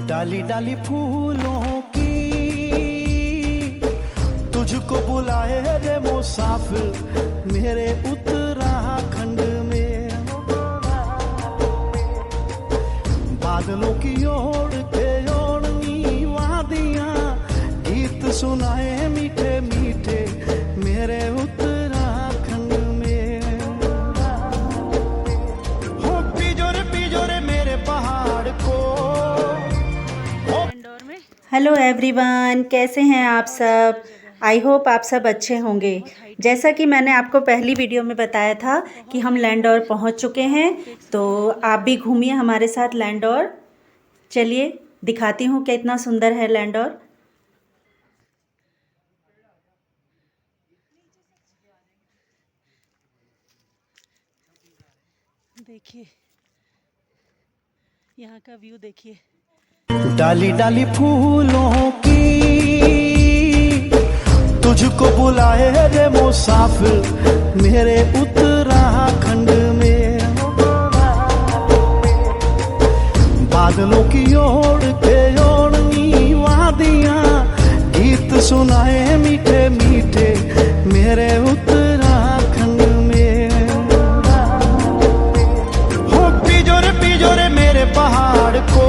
डाली डाली फूलों की तुझको बुलाए रे मुसाफिर मेरे उत्तराखंड में। बादलों की ओर के ओढ़नी वादियां गीत सुनाए मीठे मीठे मेरे उत्तराखंड में। हो पिजोरे मेरे पहाड़ को। हेलो एवरीवन, कैसे हैं आप सब। आई होप आप सब अच्छे होंगे। जैसा कि मैंने आपको पहली वीडियो में बताया था कि हम लैंडोर पहुंच चुके हैं, तो आप भी घूमिए हमारे साथ लैंडोर। चलिए दिखाती हूँ कितना सुंदर है लैंडोर। देखिए यहाँ का व्यू देखिए। डाली डाली फूलों की तुझको बुलाए रे मुसाफिर मेरे उत्तराखंड में। बादलों की ओर के ओढ़नी वादियां गीत सुनाए मीठे मीठे मेरे उत्तराखंड में। हो पिजोरे मेरे पहाड़ को।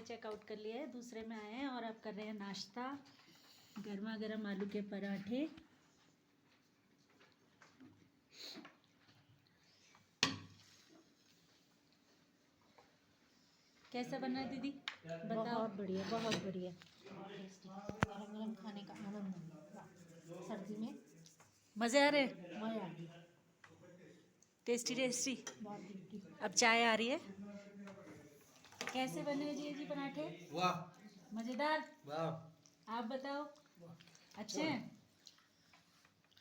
चेकआउट कर लिया है, दूसरे में आए हैं और अब कर रहे हैं नाश्ता। गर्मा गर्म आलू के पराठे। कैसा बना दीदी, बताओ। बहुत बढ़िया, बहुत बढ़िया। गरम गरम खाने का आनंद सर्दी में मज़े आ रहे। मज़ा आ रही, टेस्टी टेस्टी। अब चाय आ रही है। कैसे बने जी पराठे? वाह, मजेदार। वाह, आप बताओ। अच्छे हैं।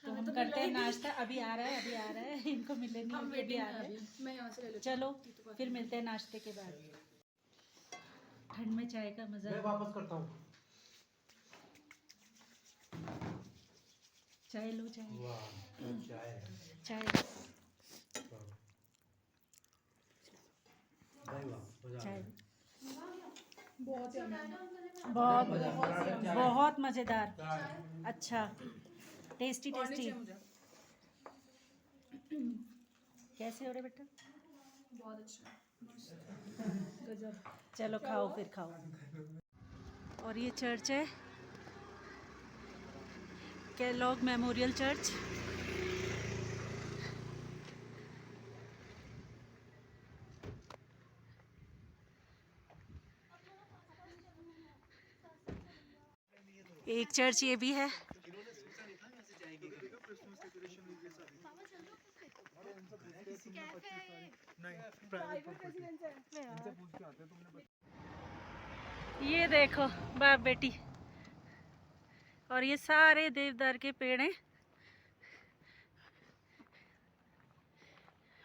तो हम करते हैं नाश्ता। अभी आ रहा है इनको मिले नहीं, अभी आ रहा है। मैं यहाँ से ले लेती हूँ। चलो फिर मिलते हैं नाश्ते के बाद। ठंड में चाय का मजा। मैं वापस करता हूँ। चाय लो, चाय। चाय चाय बहुत मज़ेदार। अच्छा, टेस्टी टेस्टी। कैसे हो रहे बेटा? बहुत अच्छा। चलो खाओ, फिर खाओ। और ये चर्च है, कैलॉग मेमोरियल चर्च। एक चर्च ये भी है। ये देखो बाप बेटी, और ये सारे देवदार के पेड़ हैं।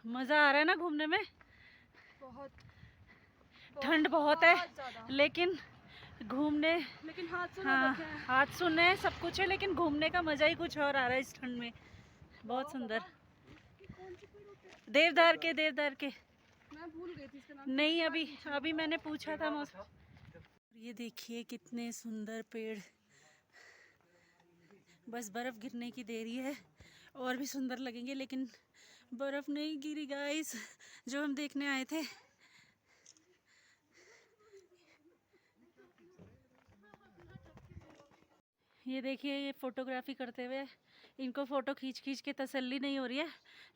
मज़ा आ रहा है ना घूमने में। बहुत ठंड बहुत है, लेकिन घूमने, लेकिन हाथ सुने सब कुछ है, लेकिन घूमने का मज़ा ही कुछ और आ रहा है इस ठंड में। बहुत सुंदर। देवदार के मैं भूल गई थी इसका नाम। नहीं, अभी मैंने पूछा था मौसम। ये देखिए कितने सुंदर पेड़। बस बर्फ़ गिरने की देरी है, और भी सुंदर लगेंगे, लेकिन बर्फ़ नहीं गिरी गाइस जो हम देखने आए थे। ये देखिए, ये फोटोग्राफी करते हुए, इनको फ़ोटो खींच के तसल्ली नहीं हो रही है,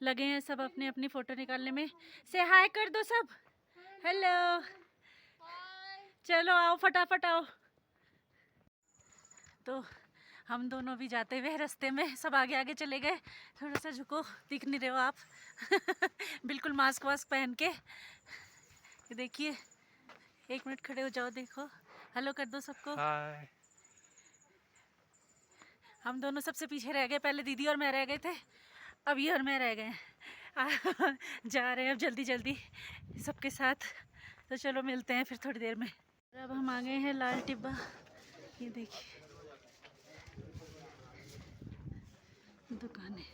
लगे हैं सब अपनी अपनी फ़ोटो निकालने में। से हाय कर दो सब, हेलो, चलो आओ फटाफट आओ। तो हम दोनों भी जाते हुए रास्ते में सब आगे आगे चले गए। थोड़ा सा झुको, दिख नहीं रहे हो आप। बिल्कुल मास्क वास्क पहन के। ये देखिए, 1 मिनट खड़े हो जाओ, देखो, हेलो कर दो सबको। हाय। हम दोनों सबसे पीछे रह गए, पहले दीदी और मैं रह गए थे, अब ये और मैं रह गए। जा रहे हैं अब जल्दी जल्दी सबके साथ। तो चलो मिलते हैं फिर थोड़ी देर में। अब हम आ गए हैं लाल टिब्बा। ये देखिए दुकानें।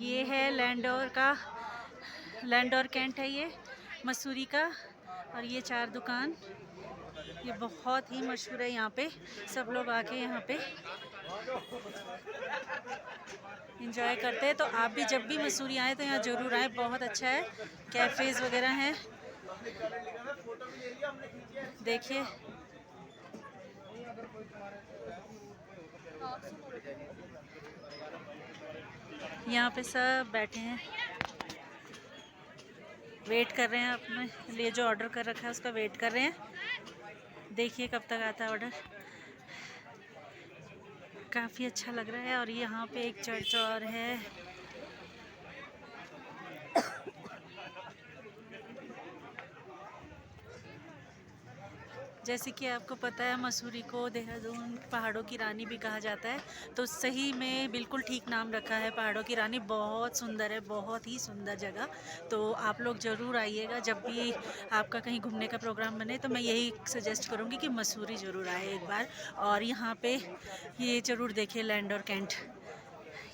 ये है लैंडोर कैंट है ये मसूरी का। और ये 4 दुकान, ये बहुत ही मशहूर है। यहाँ पे सब लोग आके यहाँ पे एंजॉय करते हैं। तो आप भी जब भी मसूरी आए तो यहाँ ज़रूर आए, बहुत अच्छा है। कैफ़ेज़ वगैरह हैं, देखिए। यहाँ पे सब बैठे हैं, वेट कर रहे हैं अपने लिए, जो ऑर्डर कर रखा है उसका वेट कर रहे हैं। देखिए कब तक आता है ऑर्डर। काफ़ी अच्छा लग रहा है। और यहाँ पे एक चर्च और है। जैसे कि आपको पता है, मसूरी को देहरादून पहाड़ों की रानी भी कहा जाता है। तो सही में बिल्कुल ठीक नाम रखा है, पहाड़ों की रानी। बहुत सुंदर है, बहुत ही सुंदर जगह। तो आप लोग ज़रूर आइएगा, जब भी आपका कहीं घूमने का प्रोग्राम बने तो मैं यही सजेस्ट करूँगी कि मसूरी ज़रूर आए एक बार। और यहाँ पे ये ज़रूर देखिए लैंडोर कैंट।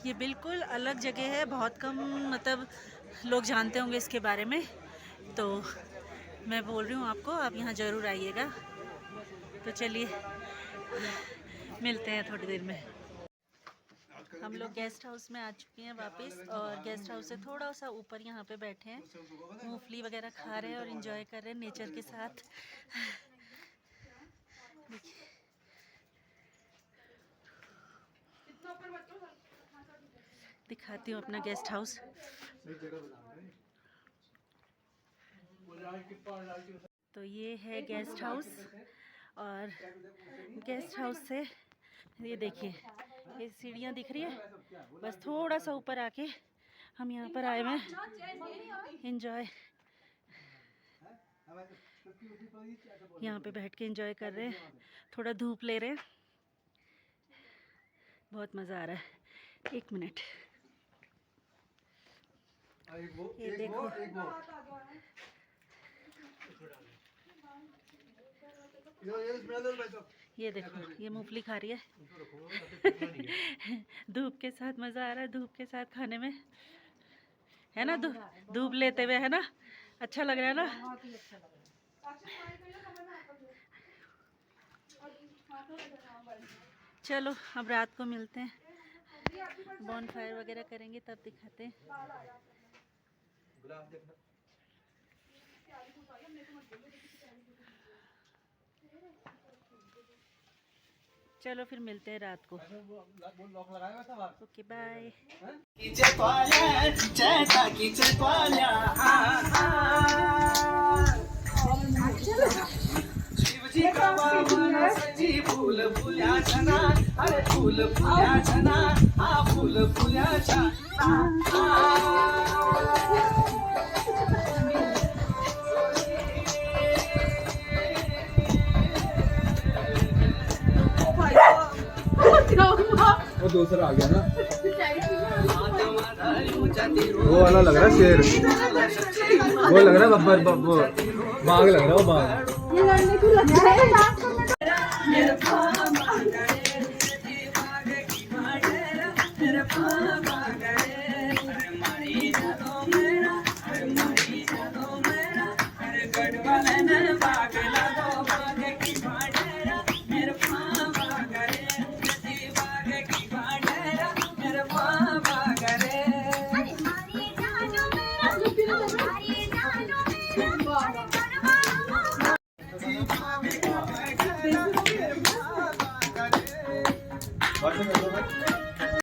ये बिल्कुल अलग जगह है, बहुत कम मतलब लोग जानते होंगे इसके बारे में। तो मैं बोल रही हूँ आपको, आप यहाँ ज़रूर आइएगा। तो चलिए मिलते हैं थोड़ी देर में। हम लोग गेस्ट हाउस में आ चुके हैं वापस। और गेस्ट हाउस से थोड़ा सा ऊपर यहाँ पे बैठे हैं, मूंगफली वगैरह खा रहे हैं और एंजॉय कर रहे हैं नेचर के साथ। दिखाती हूँ अपना गेस्ट हाउस। तो ये है गेस्ट हाउस। और गेस्ट हाउस से ये देखिए, ये सीढ़ियाँ दिख रही है। बस थोड़ा सा ऊपर आके हम यहाँ पर आए हुए हैं एंजॉय। यहाँ पे बैठ के एंजॉय कर रहे हैं, थोड़ा धूप ले रहे हैं, बहुत मज़ा आ रहा है। 1 मिनट, ये देखो, ये देखो, ये मूंगफली खा रही है। धूप के साथ मज़ा आ रहा है, धूप के साथ खाने में, है ना। धूप लेते हुए, है ना, अच्छा लग रहा है ना। चलो अब रात को मिलते हैं, बॉनफायर वगैरह करेंगे तब दिखाते हैं। चलो फिर मिलते हैं रात को। Okay bye. फूल फुल्या छना, अरे फूल फुल्या छना, हा फूल फुल्या छना। वो दूसरा आ गया ना, वो वाला लग रहा है शेर, वो लग रहा है बाघ लग रहा है, वो बाघ। वाटलं का?